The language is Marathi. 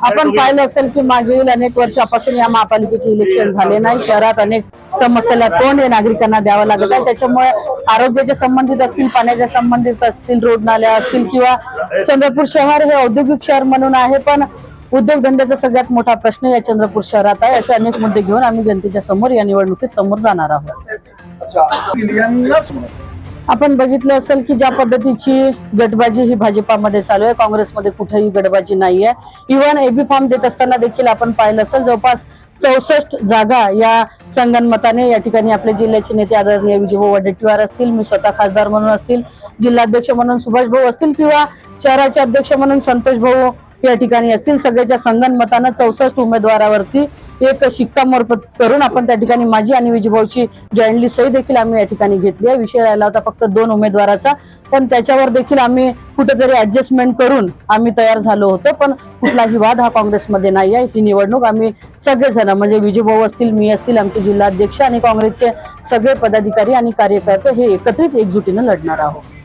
आपण पाहिलं असेल की मागील अनेक वर्षापासून या महापालिकेचे इलेक्शन झाले नाही। शहरात अनेक समस्याला तोंड हे नागरिकांना द्यावं लागत आहे। त्याच्यामुळे आरोग्याच्या संबंधित असतील, पाण्याच्या संबंधित असतील, रोड नाल्या असतील किंवा चंद्रपूर शहर हे औद्योगिक शहर म्हणून आहे, पण उद्योगधंद्याचा सगळ्यात मोठा प्रश्न या चंद्रपूर शहरात आहे। असे अनेक मुद्दे घेऊन आम्ही जनतेच्या समोर या निवडणुकीत समोर जाणार आहोत। आपण बघितलं असेल की ज्या पद्धतीची गटबाजी ही भाजपामध्ये चालू आहे, काँग्रेसमध्ये कुठेही गटबाजी नाहीये। इव्हन एबी फॉर्म देत असताना देखील आपण पाहिलं असेल जवळपास 64 जागा या संगनमताने या ठिकाणी आपले जिल्ह्याचे नेते आदरणीय विजयभाऊ वडेट्टीवार असतील, मी स्वतः खासदार म्हणून असतील, जिल्हाध्यक्ष म्हणून सुभाष भाऊ असतील किंवा शहराचे अध्यक्ष म्हणून संतोष भाऊ या ठिकाणी असतील, सगळ्याच्या संगनमतानं 64 उमेदवारावरती एक शिक्कामोर्तब करून आपण त्या ठिकाणी माझी आणि विजयभाऊची जॉईंटली सही देखील आम्ही या ठिकाणी घेतली आहे। विषय राहिला होता फक्त 2 उमेदवाराचा, पण त्याच्यावर देखील आम्ही कुठेतरी ऍडजस्टमेंट करून आम्ही तयार झालो होतो। पण कुठलाही वाद हा काँग्रेसमध्ये नाही आहे। ही निवडणूक आम्ही सगळेजण म्हणजे विजयभाऊ असतील, मी असतील, आमचे जिल्हाध्यक्ष आणि काँग्रेसचे सगळे पदाधिकारी आणि कार्यकर्ते हे एकत्रित एकजुटीने लढणार आहोत।